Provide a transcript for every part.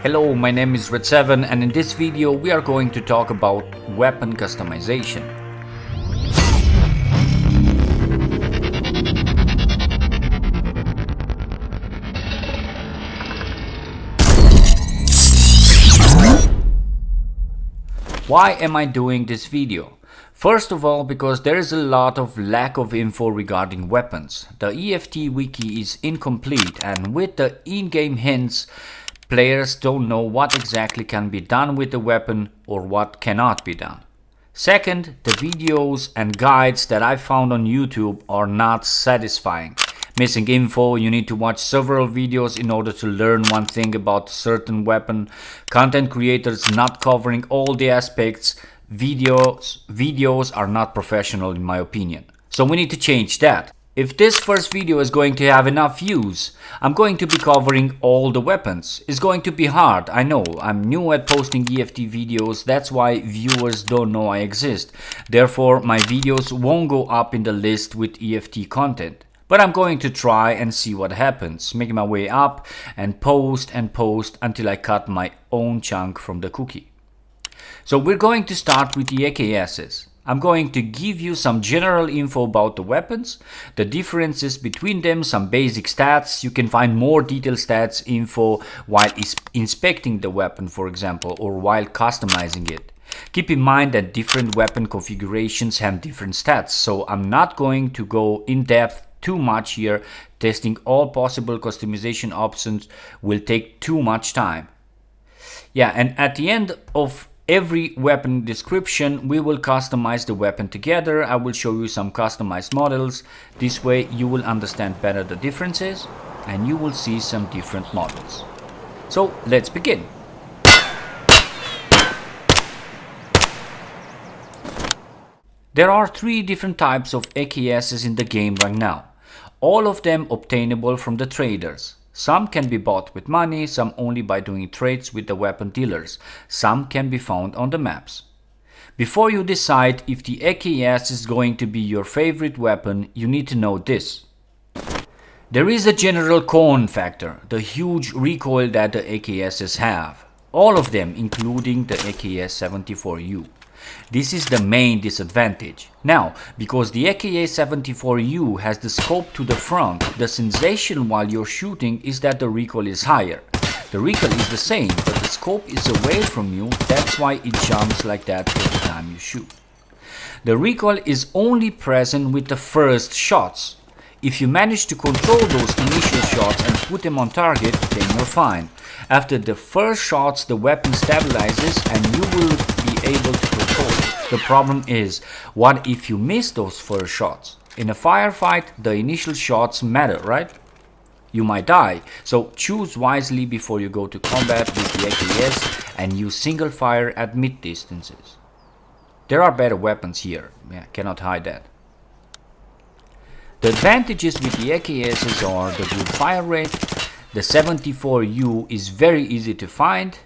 Hello, my name is Redseven, and in this video we are going to talk about weapon customization. Why am I doing this video? First of all, because there is a lot of lack of info regarding weapons. The EFT wiki is incomplete, and with the in-game hints, players don't know what exactly can be done with the weapon or what cannot be done. Second, the videos and guides that I found on YouTube are not satisfying. Missing info, you need to watch several videos in order to learn one thing about a certain weapon. Content creators not covering all the aspects. Videos are not professional in my opinion. So we need to change that. If this first video is going to have enough views, I'm going to be covering all the weapons. It's going to be hard, I know. I'm new at posting EFT videos, that's why viewers don't know I exist. Therefore, my videos won't go up in the list with EFT content. But I'm going to try and see what happens, making my way up and post until I cut my own chunk from the cookie. So we're going to start with the AKSs. I'm going to give you some general info about the weapons, the differences between them, some basic stats. You can find more detailed stats info while inspecting the weapon, for example, or while customizing it. Keep in mind that different weapon configurations have different stats, so I'm not going to go in depth too much here. Testing all possible customization options will take too much time. Yeah, and at the end of every weapon description, we will customize the weapon together. I will show you some customized models. This way you will understand better the differences and you will see some different models. So let's begin. There are 3 different types of AKSs in the game right now. All of them obtainable from the traders. Some can be bought with money, some only by doing trades with the weapon dealers. Some can be found on the maps. Before you decide if the AKS is going to be your favorite weapon, you need to know this. There is a general con factor, the huge recoil that the AKSs have. All of them, including the AKS-74U. This is the main disadvantage. Now, because the AKS-74U has the scope to the front, the sensation while you're shooting is that the recoil is higher. The recoil is the same, but the scope is away from you, that's why it jumps like that every time you shoot. The recoil is only present with the first shots. If you manage to control those initial shots and put them on target, then you're fine. After the first shots, the weapon stabilizes and you will be able to control it. The problem is, what if you miss those first shots? In a firefight, the initial shots matter, right? You might die, so choose wisely before you go to combat with the AKS and use single fire at mid distances. There are better weapons here, cannot hide that. The advantages with the AKSs are the good fire rate, the 74U is very easy to find,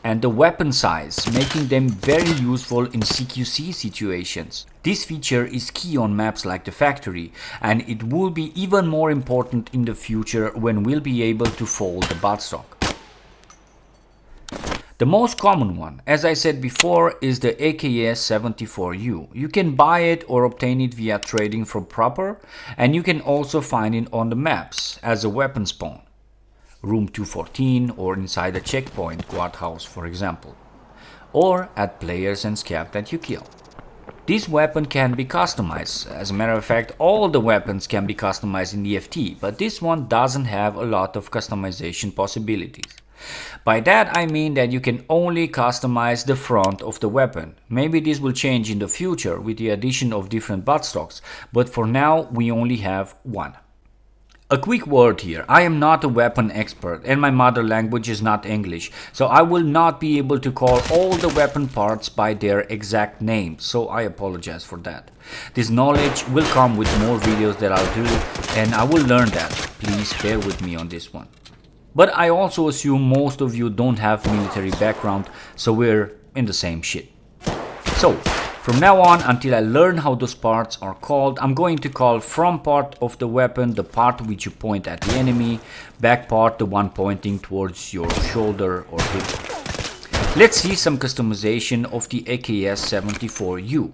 and the weapon size, making them very useful in CQC situations. This feature is key on maps like the factory, and it will be even more important in the future when we'll be able to fold the buttstock. The most common one, as I said before, is the AKS-74U. You can buy it or obtain it via trading from Proper, and you can also find it on the maps as a weapon spawn. Room 214 or inside a checkpoint guardhouse, for example. Or at players and scab that you kill. This weapon can be customized. As a matter of fact, all the weapons can be customized in EFT, but this one doesn't have a lot of customization possibilities. By that I mean that you can only customize the front of the weapon. Maybe this will change in the future with the addition of different buttstocks, but for now we only have one. A quick word here, I am not a weapon expert and my mother language is not English, so I will not be able to call all the weapon parts by their exact names, so I apologize for that. This knowledge will come with more videos that I'll do and I will learn that. Please bear with me on this one. But I also assume most of you don't have military background, so we're in the same shit. So, From now on, until I learn how those parts are called, I'm going to call front part of the weapon the part which you point at the enemy, back part the one pointing towards your shoulder or hip. Let's see some customization of the AKS-74U.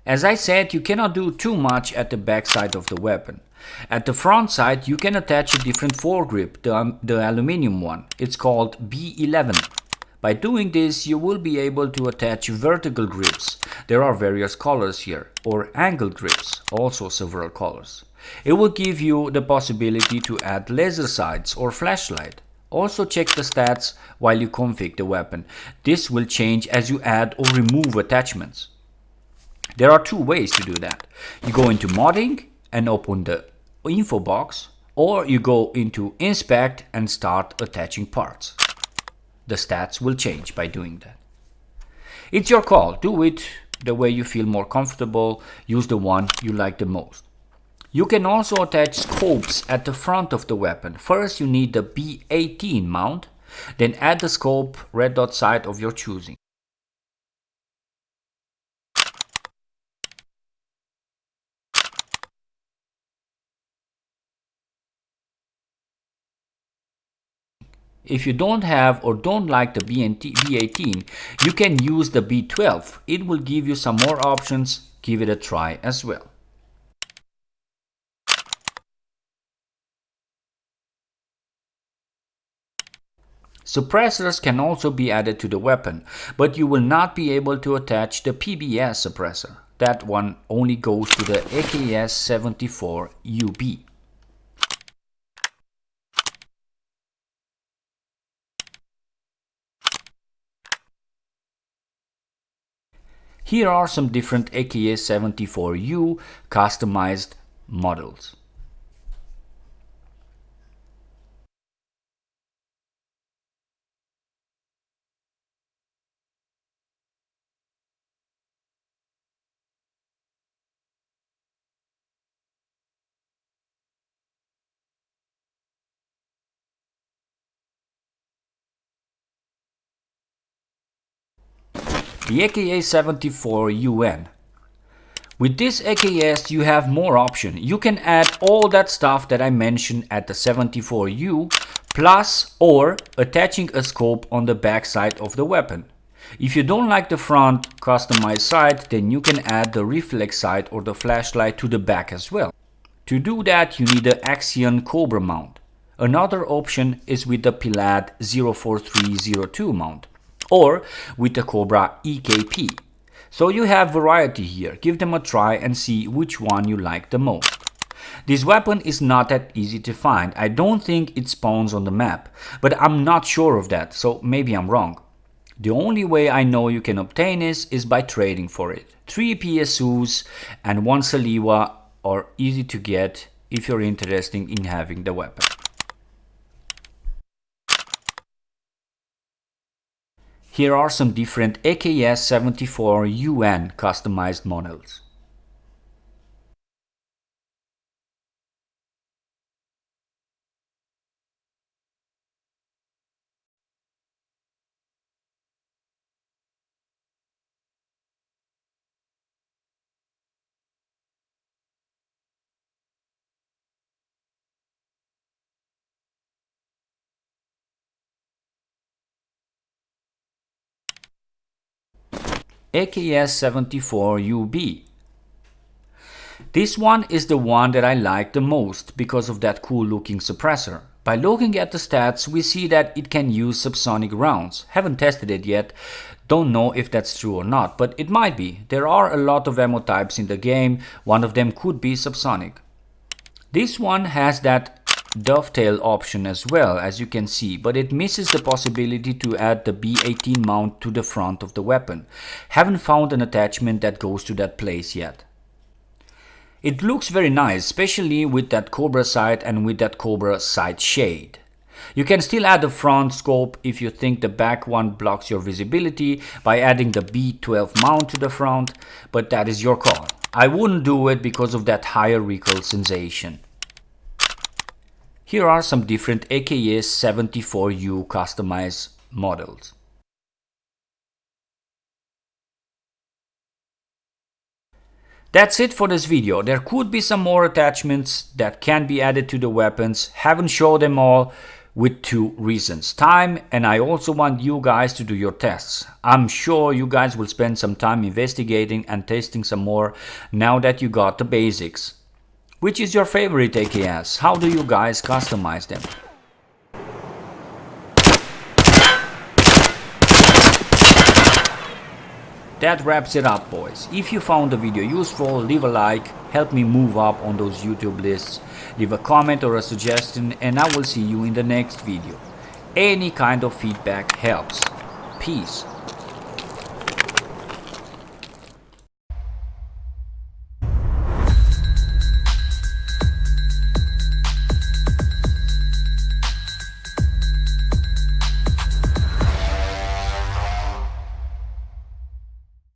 As I said, you cannot do too much at the back side of the weapon. At the front side, you can attach a different foregrip, the aluminum one. It's called B11. By doing this, you will be able to attach vertical grips. There are various colors here, or angled grips, also several colors. It will give you the possibility to add laser sights or flashlight. Also check the stats while you configure the weapon. This will change as you add or remove attachments. There are two ways to do that. You go into modding and open the info box, or you go into inspect and start attaching parts. The stats will change by doing that. It's your call. Do it the way you feel more comfortable. Use the one you like the most. You can also attach scopes at the front of the weapon. First you need the B18 mount, then add the scope red dot sight of your choosing. If you don't have or don't like the B18, you can use the B12. It will give you some more options. Give it a try as well. Suppressors can also be added to the weapon, but you will not be able to attach the PBS suppressor. That one only goes to the AKS-74UB. Here are some different AKS-74U customized models. The AKS-74UN. With this AKS you have more option. You can add all that stuff that I mentioned at the 74U plus or attaching a scope on the back side of the weapon. If you don't like the front customized sight, then you can add the reflex sight or the flashlight to the back as well. To do that you need the Axion Cobra mount. Another option is with the Pilad 04302 mount or with the Cobra EKP. So you have variety here. Give them a try and see which one you like the most. This weapon is not that easy to find. I don't think it spawns on the map, but I'm not sure of that, so maybe I'm wrong. The only way I know you can obtain this is by trading for it. 3 PSUs and 1 Saliwa are easy to get if you're interested in having the weapon. Here are some different AKS-74UN customized models. AKS-74UB. This one is the one that I like the most because of that cool looking suppressor. By looking at the stats we see that it can use subsonic rounds. Haven't tested it yet, don't know if that's true or not, but it might be. There are a lot of ammo types in the game, one of them could be subsonic. This one has that dovetail option as well, as you can see, but it misses the possibility to add the B18 mount to the front of the weapon. Haven't found an attachment that goes to that place yet. It looks very nice, especially with that Cobra sight and with that Cobra sight shade. You can still add a front scope if you think the back one blocks your visibility by adding the B12 mount to the front, but that is your call. I wouldn't do it because of that higher recoil sensation. Here are some different AKS-74U customized models. That's it for this video. There could be some more attachments that can be added to the weapons. Haven't shown them all with two reasons: time, and I also want you guys to do your tests. I'm sure you guys will spend some time investigating and testing some more now that you got the basics. Which is your favorite AKS? How do you guys customize them? That wraps it up, boys. If you found the video useful, leave a like, help me move up on those YouTube lists, leave a comment or a suggestion, and I will see you in the next video. Any kind of feedback helps. Peace.